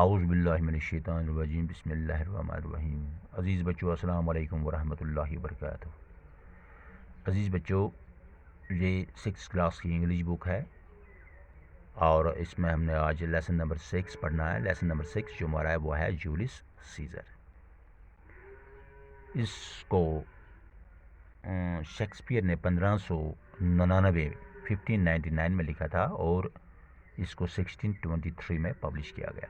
اعوذ باللہ من الشیطان الرجیم بسم اللہ الرحمن الرحیم۔ عزیز بچوں، السلام علیکم ورحمۃ اللہ وبرکاتہ۔ عزیز بچوں، یہ 6 کلاس کی انگلش بک ہے اور اس میں ہم نے آج لیسن نمبر 6 پڑھنا ہے۔ لیسن نمبر 6 جو ہمارا ہے وہ ہے جولیس سیزر۔ اس کو شیکسپیئر نے 1599 میں لکھا تھا اور اس کو 1623 میں پبلش کیا گیا۔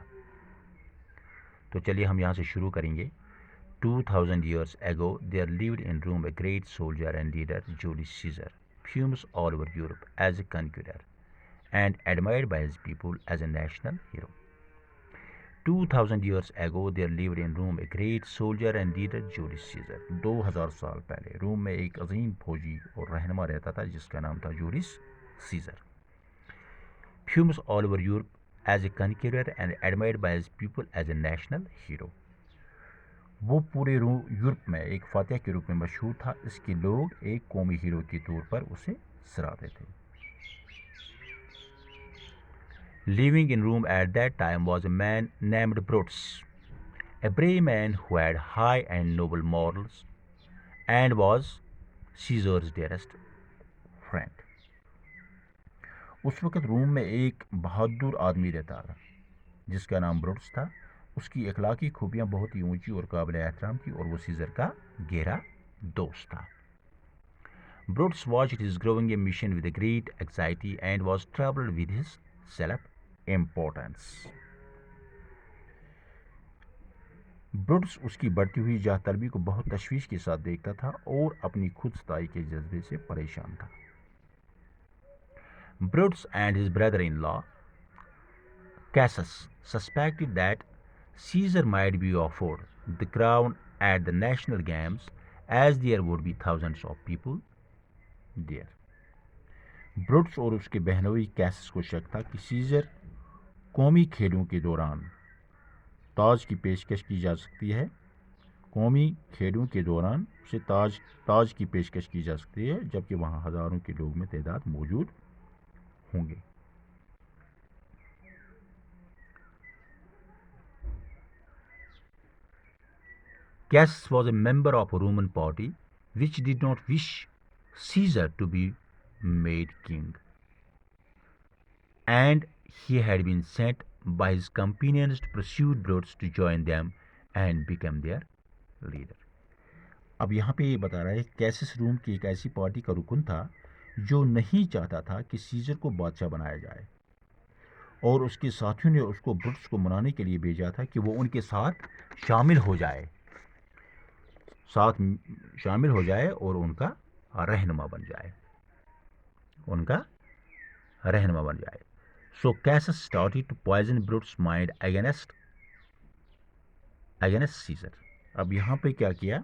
تو چلیے ہم یہاں سے شروع کریں گے۔ 2000 years ago there lived in Rome a great soldier and leader, Julius Caesar, famous all over Europe as a conqueror and admired by his people as a national hero. 2000 years ago there lived in Rome a great soldier and leader, Julius Caesar. 2000 سال پہلے روم میں ایک عظیم فوجی اور رہنما رہتا تھا جس کا نام تھا Julius Caesar. Famous all over Europe as a conqueror and admired by his people as a national hero. وہ پورے یورپ میں ایک فاتح کے روپ میں مشہور تھا. اس کے لوگ ایک قومی ہیرو کے طور پر اسے سراہتے تھے. Living in Rome at that time was a man named Brutus, a brave man who had high and noble morals and was Caesar's dearest friend. اس وقت روم میں ایک بہادر آدمی رہتا تھا جس کا نام بروٹس تھا. اس کی اخلاقی خوبیاں بہت ہی اونچی اور قابل احترام تھی اور وہ سیزر کا گہرا دوست تھا. Brutus watched his growing ambition with a great anxiety and was troubled with his self-importance. Brutus اس کی بڑھتی ہوئی جاہ طلبی کو بہت تشویش کے ساتھ دیکھتا تھا اور اپنی خود ستائی کے جذبے سے پریشان تھا. Brutus and his brother-in-law Cassius suspected that Caesar might be offered the crown at the national games as there would be thousands of people there. Brutus اور اس کے بہنوئی کیسس کو شک تھا کہ سیزر قومی کھیلوں کے دوران تاج کی پیشکش کی جا سکتی ہے. قومی کھیلوں کے دوران اسے تاج کی پیشکش کی جا سکتی ہے جبکہ وہاں ہزاروں کے لوگ میں تعداد موجود ہوں گے. Cassius was a member of a Roman party which did not wish Caesar to be made king, and he had been sent by his companions to pursue Brutus to join them and become their leader. اب یہاں پہ یہ بتا رہا ہے کہ cases روم کی ایک ایسی پارٹی کا رکن تھا جو نہیں چاہتا تھا کہ سیزر کو بادشاہ بنایا جائے اور اس کے ساتھیوں نے اس کو بروٹس کو منانے کے لیے بھیجا تھا کہ وہ ان کے ساتھ شامل ہو جائے اور ان کا رہنما بن جائے. So Cassius started to poison Brutus' mind against Caesar. اب یہاں پہ کیا کیا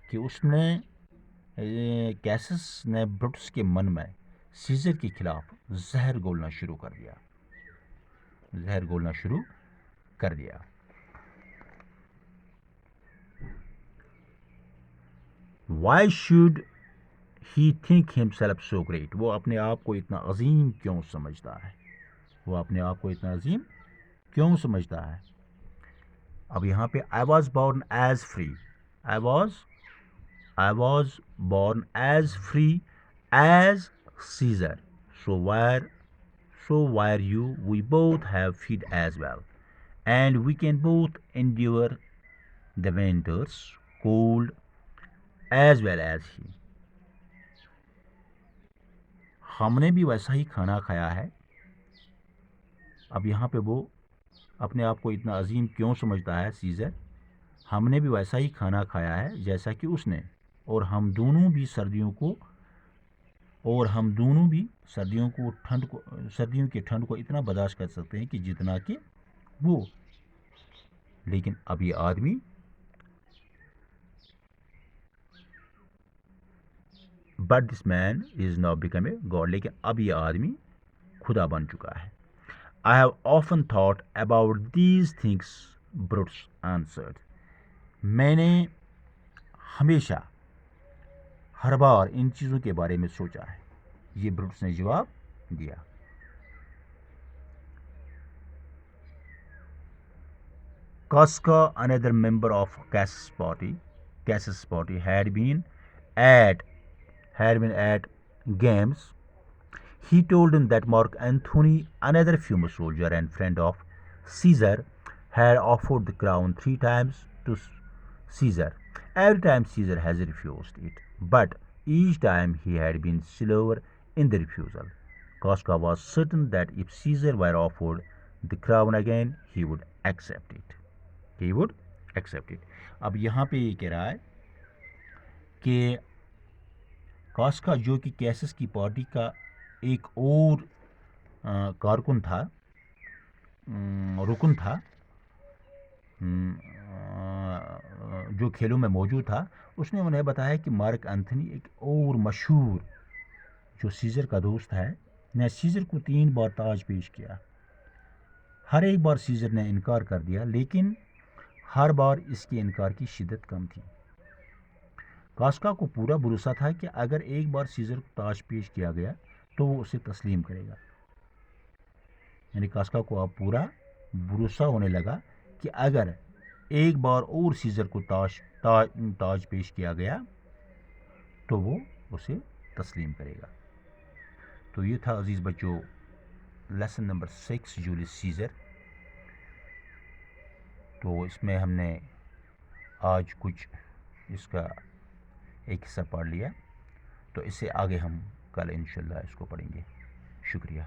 کہ اس نے کیسس نے بروٹس کے من میں سیزر کے خلاف زہر گھولنا شروع کر دیا. Why should he think himself so great? وہ اپنے آپ کو اتنا عظیم کیوں سمجھتا ہے؟ اب یہاں پہ I was born as free as Caesar. So were you? We both have feet as well, and we can both endure the winter's cold as well as he. ہم نے بھی ویسا ہی کھانا کھایا ہے. اب یہاں پہ وہ اپنے آپ کو اتنا عظیم کیوں سمجھتا ہے سیزر؟ ہم نے بھی ویسا ہی کھانا کھایا ہے جیسا کہ اس نے، اور ہم دونوں بھی سردیوں کی ٹھنڈ کو اتنا برداشت کر سکتے ہیں کہ جتنا کہ وہ. لیکن اب یہ آدمی but this man is now become a god. لیکن اب یہ آدمی خدا بن چکا ہے. I have often thought about these things, Brutus answered. میں نے ہمیشہ ہر بار ان چیزوں کے بارے میں سوچا ہے، یہ بروٹس نے جواب دیا. Casca, another member of Cass's party, at had been at games. He told him that Mark Antony, another famous soldier and friend of Caesar, had offered the crown 3 times to Caesar. Every time Caesar has refused it, but each time he had been slower in the refusal. Casca was certain that if Caesar were offered the crown again, he would accept it. He would accept it. اب یہاں پہ یہ کہہ رہا ہے کہ کاسکا جو کہ کیسس کی پارٹی کا ایک اور کارکن تھا، رکن تھا، جو کھیلوں میں موجود تھا، اس نے انہیں بتایا کہ مارک انتھنی ایک اور مشہور جو سیزر کا دوست ہے، نے سیزر کو 3 بار تاج پیش کیا. ہر ایک بار سیزر نے انکار کر دیا، لیکن ہر بار اس کے انکار کی شدت کم تھی. کاسکا کو پورا بھروسہ تھا کہ اگر ایک بار سیزر کو تاج پیش کیا گیا تو وہ اسے تسلیم کرے گا. یعنی کاسکا کو اب پورا بھروسہ ہونے لگا کہ اگر ایک بار اور سیزر کو تاج پیش کیا گیا تو وہ اسے تسلیم کرے گا. تو یہ تھا عزیز بچوں لیسن نمبر 6 جولیس سیزر. تو اس میں ہم نے آج کچھ اس کا ایک حصہ پڑھ لیا، تو اس سے آگے ہم کل انشاءاللہ اس کو پڑھیں گے. شکریہ.